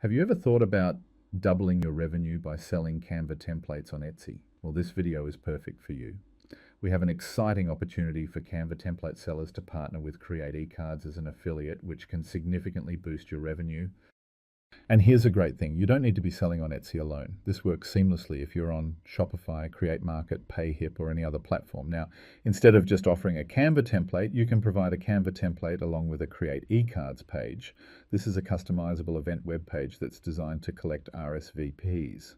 Have you ever thought about doubling your revenue by selling Canva templates on Etsy? Well, this video is perfect for you. We have an exciting opportunity for Canva template sellers to partner with CreatEcards as an affiliate, which can significantly boost your revenue. And here's a great thing. You don't need to be selling on Etsy alone. This works seamlessly if you're on Shopify, CreateMarket, PayHip, or any other platform. Now, instead of just offering a Canva template, you can provide a Canva template along with a CreatEcards page. This is a customizable event web page that's designed to collect RSVPs.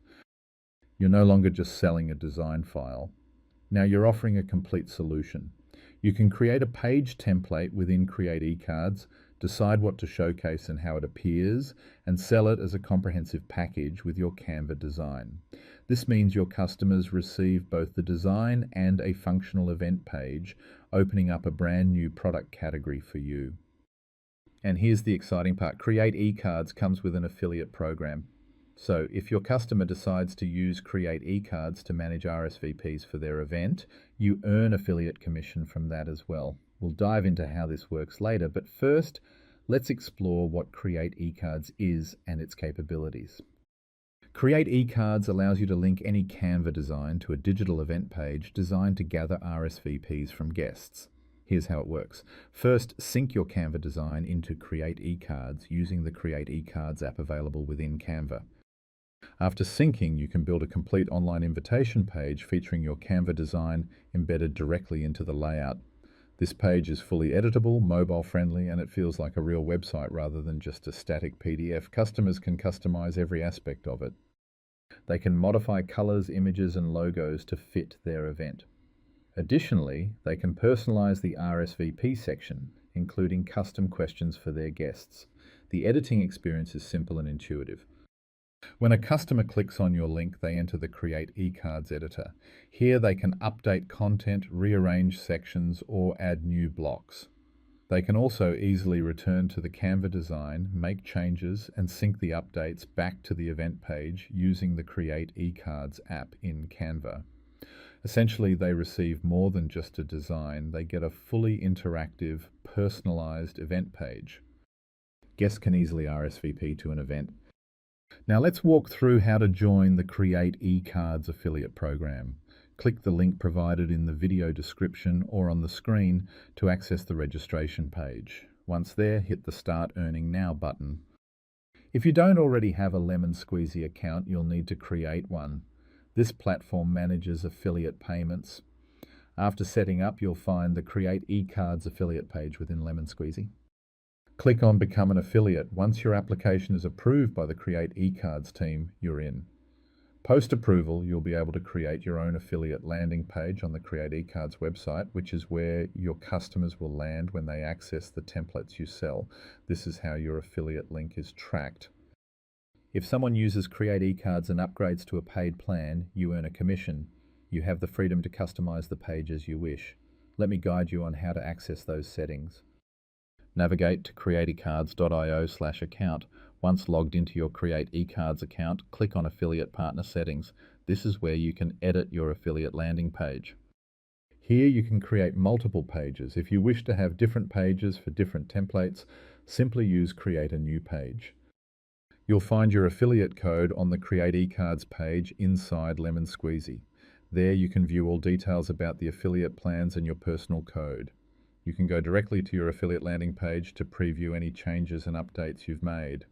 You're no longer just selling a design file. Now you're offering a complete solution. You can create a page template within CreatEcards, decide what to showcase and how it appears, and sell it as a comprehensive package with your Canva design. This means your customers receive both the design and a functional event page, opening up a brand new product category for you. And here's the exciting part. CreatEcards comes with an affiliate program. So if your customer decides to use CreatEcards to manage RSVPs for their event, you earn affiliate commission from that as well. We'll dive into how this works later, but first, let's explore what CreatEcards is and its capabilities. CreatEcards allows you to link any Canva design to a digital event page designed to gather RSVPs from guests. Here's how it works. First, sync your Canva design into CreatEcards using the CreatEcards app available within Canva. After syncing, you can build a complete online invitation page featuring your Canva design embedded directly into the layout. This page is fully editable, mobile-friendly, and it feels like a real website rather than just a static PDF. Customers can customize every aspect of it. They can modify colors, images, and logos to fit their event. Additionally, they can personalize the RSVP section, including custom questions for their guests. The editing experience is simple and intuitive. When a customer clicks on your link, they enter the CreatEcards editor. Here they can update content, rearrange sections, or add new blocks. They can also easily return to the Canva design, make changes, and sync the updates back to the event page using the CreatEcards app in Canva. Essentially, they receive more than just a design. They get a fully interactive, personalized event page. Guests can easily RSVP to an event. Now let's walk through how to join the CreatEcards affiliate program. Click the link provided in the video description or on the screen to access the registration page. Once there, hit the Start Earning Now button. If you don't already have a Lemon Squeezy account, you'll need to create one. This platform manages affiliate payments. After setting up, you'll find the CreatEcards affiliate page within Lemon Squeezy. Click on Become an Affiliate. Once your application is approved by the CreatEcards team, you're in. Post-approval, you'll be able to create your own affiliate landing page on the CreatEcards website, which is where your customers will land when they access the templates you sell. This is how your affiliate link is tracked. If someone uses CreatEcards and upgrades to a paid plan, you earn a commission. You have the freedom to customize the page as you wish. Let me guide you on how to access those settings. Navigate to createcards.io/account. Once logged into your CreatEcards account, click on Affiliate Partner Settings. This is where you can edit your affiliate landing page. Here you can create multiple pages. If you wish to have different pages for different templates, simply use Create a New Page. You'll find your affiliate code on the CreatEcards page inside Lemon Squeezy. There you can view all details about the affiliate plans and your personal code. You can go directly to your affiliate landing page to preview any changes and updates you've made.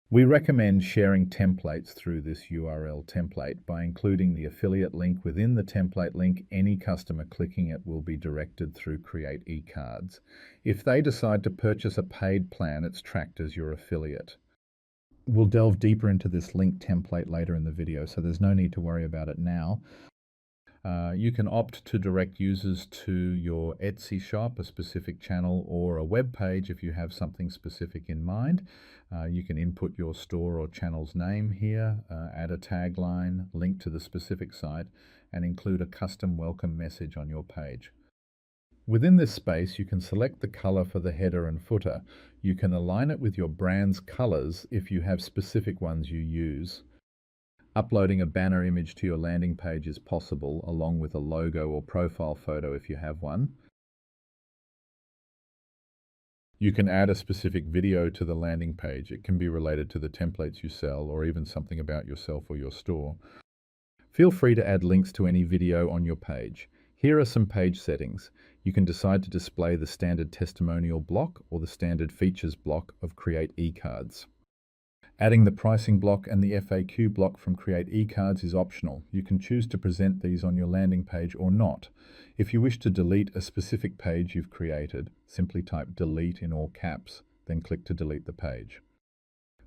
We recommend sharing templates through this URL template. By including the affiliate link within the template link, any customer clicking it will be directed through CreatEcards. If they decide to purchase a paid plan, it's tracked as your affiliate. We'll delve deeper into this link template later in the video, so there's no need to worry about it now. You can opt to direct users to your Etsy shop, a specific channel, or a web page if you have something specific in mind. You can input your store or channel's name here, add a tagline, link to the specific site, and include a custom welcome message on your page. Within this space, you can select the color for the header and footer. You can align it with your brand's colors if you have specific ones you use. Uploading a banner image to your landing page is possible, along with a logo or profile photo if you have one. You can add a specific video to the landing page. It can be related to the templates you sell or even something about yourself or your store. Feel free to add links to any video on your page. Here are some page settings. You can decide to display the standard testimonial block or the standard features block of CreatEcards. Adding the pricing block and the FAQ block from CreatEcards is optional. You can choose to present these on your landing page or not. If you wish to delete a specific page you've created, simply type delete in all caps, then click to delete the page.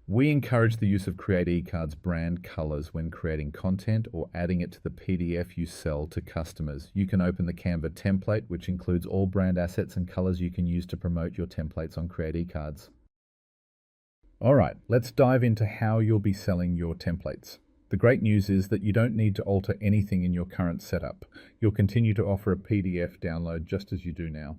We encourage the use of CreatEcards brand colors when creating content or adding it to the PDF you sell to customers. You can open the Canva template, which includes all brand assets and colors you can use to promote your templates on CreatEcards. All right, let's dive into how you'll be selling your templates. The great news is that you don't need to alter anything in your current setup. You'll continue to offer a PDF download just as you do now.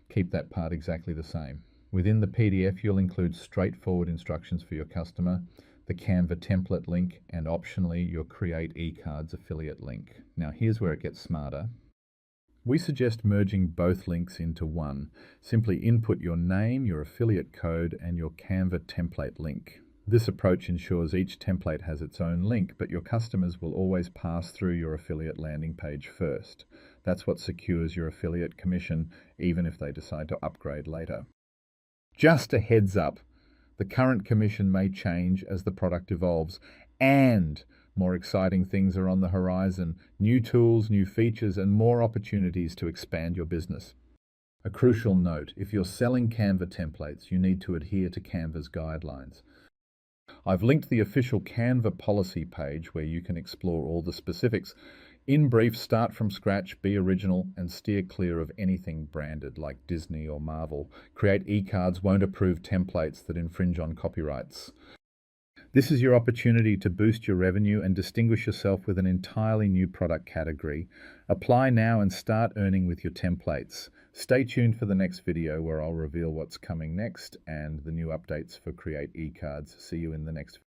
Keep that part exactly the same. Within the PDF, you'll include straightforward instructions for your customer, the Canva template link, and optionally your CreatEcards affiliate link. Now here's where it gets smarter. We suggest merging both links into one. Simply input your name, your affiliate code, and your Canva template link. This approach ensures each template has its own link, but your customers will always pass through your affiliate landing page first. That's what secures your affiliate commission, even if they decide to upgrade later. Just a heads up, the current commission may change as the product evolves, and more exciting things are on the horizon. New tools, new features, and more opportunities to expand your business. A crucial note, if you're selling Canva templates, you need to adhere to Canva's guidelines. I've linked the official Canva policy page where you can explore all the specifics. In brief, start from scratch, be original, and steer clear of anything branded like Disney or Marvel. CreatEcards won't approve templates that infringe on copyrights. This is your opportunity to boost your revenue and distinguish yourself with an entirely new product category. Apply now and start earning with your templates. Stay tuned for the next video where I'll reveal what's coming next and the new updates for CreatEcards. See you in the next video.